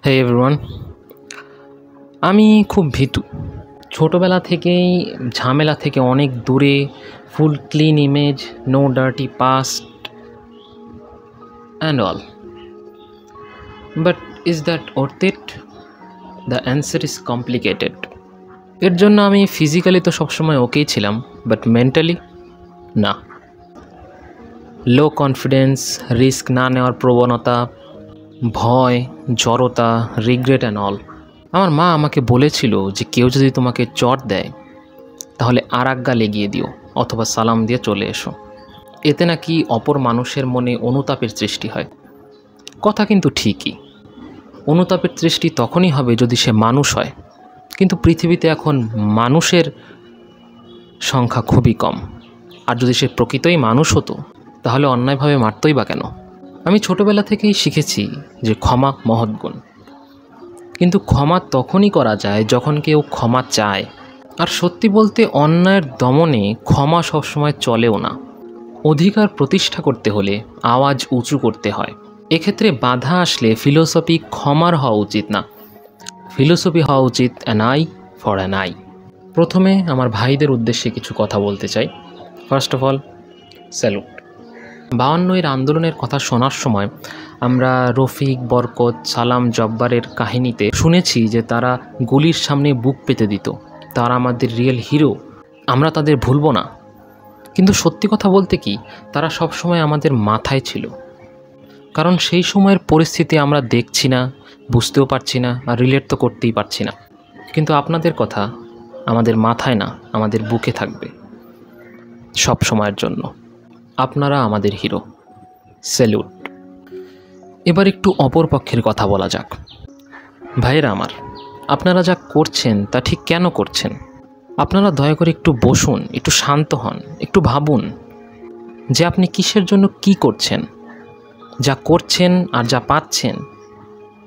হে everyone, আমি খুব ভীতু। ছোটোবেলা থেকেই ঝামেলা থেকে অনেক দূরে, full clean image, no dirty past and all. But is that worth it? The answer is complicated. এর জন্য আমি ফিজিক্যালি তো সবসময় ওকেই ছিলাম, বাট মেন্টালি না। লো কনফিডেন্স, রিস্ক না নেওয়ার প্রবণতা, ভয়, জড়তা, রিগ্রেট অ্যান্ড অল। আমার মা আমাকে বলেছিল যে কেউ যদি তোমাকে চট দেয় তাহলে আর এক গাল এগিয়ে দিও অথবা সালাম দিয়ে চলে এসো, এতে নাকি অপর মানুষের মনে অনুতাপের সৃষ্টি হয়। কথা কিন্তু ঠিকই, অনুতাপের সৃষ্টি তখনই হবে যদি সে মানুষ হয়, কিন্তু পৃথিবীতে এখন মানুষের সংখ্যা খুবই কম। আর যদি সে প্রকৃতই মানুষ হতো তাহলে অন্যায়ভাবে মারতই বা কেন? আমি ছোটোবেলা থেকেই শিখেছি যে ক্ষমা মহৎ গুণ, কিন্তু ক্ষমা তখনই করা যায় যখন কেউ ক্ষমা চায়। আর সত্যি বলতে অন্যায়ের দমনে ক্ষমা সবসময় চলেও না। অধিকার প্রতিষ্ঠা করতে হলে আওয়াজ উঁচু করতে হয়। এক্ষেত্রে বাধা আসলে ফিলোসফি ক্ষমার হওয়া উচিত না, ফিলোসফি হওয়া উচিত an I for an I. প্রথমে আমার ভাইদের উদ্দেশ্যে কিছু কথা বলতে চাই। First of all, salute. 52 আন্দোলনের কথা শোনার সময় আমরা রফিক, বরকত, সালাম, জব্বারের কাহিনীতে শুনেছি যে তারা গুলির সামনে বুক পেতে দিত, তারা আমাদের রিয়েল হিরো, আমরা তাদের ভুলব না। কিন্তু সত্যি কথা বলতে কি, তারা সব সময় আমাদের মাথায় ছিল, কারণ সেই সময়ের পরিস্থিতি আমরা দেখছি না, বুঝতেও পারছি না, আর রিলেট তো করতেই পারছি না। কিন্তু আপনাদের কথা আমাদের মাথায় না, আমাদের বুকে থাকবে সব সময়ের জন্য। আপনারা আমাদের হিরো। স্যালুট। এবার একটু অপর পক্ষের কথা বলা যাক। ভাইয়েরা আমার, আপনারা যা করছেন তা ঠিক কেন করছেন? আপনারা দয়া করে একটু বসুন, একটু শান্ত হন, একটু ভাবুন যে আপনি কিসের জন্য কি করছেন। যা করছেন আর যা পাচ্ছেন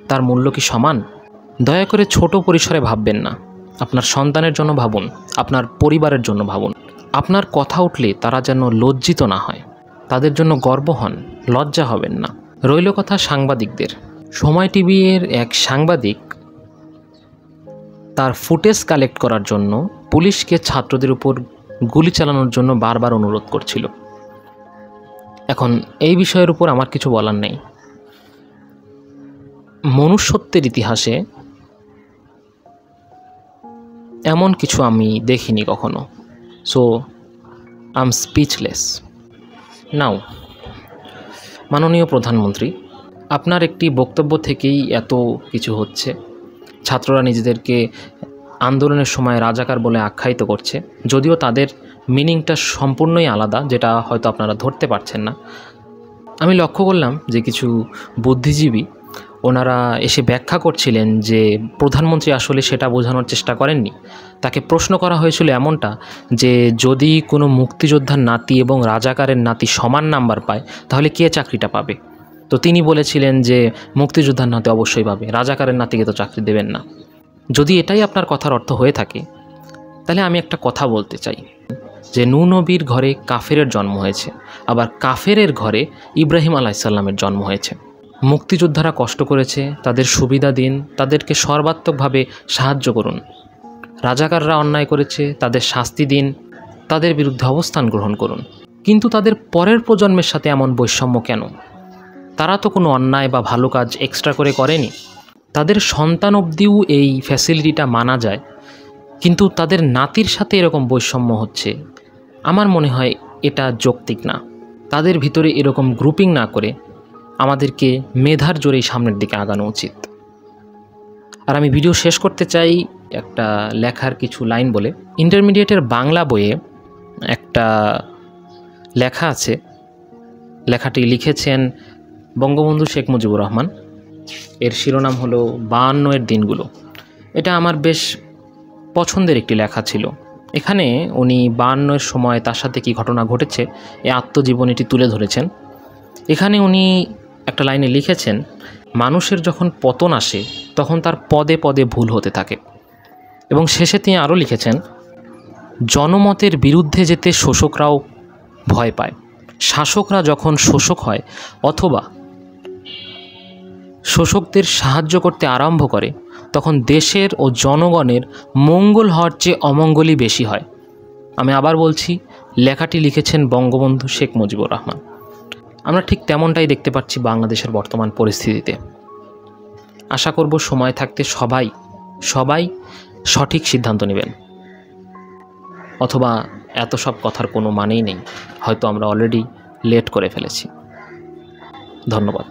তার মূল্য কি সমান? দয়া করে ছোট পরিসরে ভাববেন না। আপনার সন্তানের জন্য ভাবুন, আপনার পরিবারের জন্য ভাবুন। আপনার কথা উঠলে তারা যেন লজ্জিত না হয়, তাদের জন্য গর্ব হন, লজ্জা হবেন না। রইল কথা সাংবাদিকদের। সময় টিভির এক সাংবাদিক তার ফুটেজ কালেক্ট করার জন্য পুলিশকে ছাত্রদের উপর গুলি চালানোর জন্য বারবার অনুরোধ করছিল। এখন এই বিষয়ের উপর আমার কিছু বলার নেই। মনুষ্যত্বের ইতিহাসে এমন কিছু আমি দেখিনি কখনো। So I am speechless. Now, মাননীয় প্রধানমন্ত্রী, আপনার একটি বক্তব্য থেকেই এত কিছু হচ্ছে। ছাত্ররা নিজেদেরকে আন্দোলনের সময় রাজাকার বলে আখ্যায়িত করছে, যদিও তাদের মিনিংটা সম্পূর্ণই আলাদা, যেটা হয়তো আপনারা ধরতে পারছেন না। আমি লক্ষ্য করলাম যে কিছু বুদ্ধিজীবী ওনারা এসে ব্যাখ্যা করছিলেন যে প্রধানমন্ত্রী আসলে সেটা বোঝানোর চেষ্টা করেননি। তাকে প্রশ্ন করা হয়েছিল এমনটা যে যদি কোনো মুক্তিযোদ্ধার নাতি এবং রাজাকারের নাতি সমান নাম্বার পায় তাহলে কে চাকরিটা পাবে? তো তিনি বলেছিলেন যে মুক্তিযোদ্ধার নাতি অবশ্যই পাবে, রাজাকারের নাতিকে তো চাকরি দেবেন না। যদি এটাই আপনার কথার অর্থ হয়ে থাকে তাহলে আমি একটা কথা বলতে চাই যে নূহ নবীর ঘরে কাফেরের জন্ম হয়েছে, আবার কাফেরের ঘরে ইব্রাহিম আলাইসাল্লামের জন্ম হয়েছে। মুক্তিযোদ্ধারা কষ্ট করেছে, তাদের সুবিধা দিন, তাদেরকে সর্বাত্মকভাবে সাহায্য করুন। রাজাকাররা অন্যায় করেছে, তাদের শাস্তি দিন, তাদের বিরুদ্ধে অবস্থান গ্রহণ করুন। কিন্তু তাদের পরের প্রজন্মের সাথে এমন বৈষম্য কেন? তারা তো কোনো অন্যায় বা ভালো কাজ এক্সট্রা করে করেনি। তাদের সন্তান অবধিও এই ফ্যাসিলিটিটা মানা যায়, কিন্তু তাদের নাতির সাথে এরকম বৈষম্য হচ্ছে। আমার মনে হয় এটা যৌক্তিক না। তাদের ভিতরে এরকম গ্রুপিং না করে আমাদেরকে মেধার জোরেই সামনের দিকে আগানো উচিত। আর আমি ভিডিও শেষ করতে চাই একটা লেখার কিছু লাইন বলে। ইন্টারমিডিয়েটের বাংলা বইয়ে একটা লেখা আছে, লেখাটি লিখেছেন বঙ্গবন্ধু শেখ মুজিবুর রহমান। এর শিরোনাম হলো 52 দিনগুলো। এটা আমার বেশ পছন্দের একটি লেখা ছিল। এখানে উনি 52 সময় তার সাথে কী ঘটনা ঘটেছে এই আত্মজীবনীটি তুলে ধরেছেন। এখানে উনি একটা লাইনে লিখেছেন, মানুষের যখন পতন আসে তখন তার পদে পদে ভুল হতে থাকে। এবং শেষে তিনি আরও লিখেছেন, জনমতের বিরুদ্ধে যেতে শোষকরাও ভয় পায়। শাসকরা যখন শোষক হয় অথবা শোষকদের সাহায্য করতে আরম্ভ করে, তখন দেশের ও জনগণের মঙ্গল হওয়ার চেয়ে অমঙ্গলই বেশি হয়। আমি আবার বলছি, লেখাটি লিখেছেন বঙ্গবন্ধু শেখ মুজিবুর রহমান। আমরা ঠিক তেমনটাই দেখতে পাচ্ছি বাংলাদেশের বর্তমান পরিস্থিতিতে। আশা করব সময় থাকতে সবাই সঠিক সিদ্ধান্ত নেবেন, অথবা এত সব কথার কোনো মানেই নেই, হয়তো আমরা অলরেডি লেট করে ফেলেছি। ধন্যবাদ।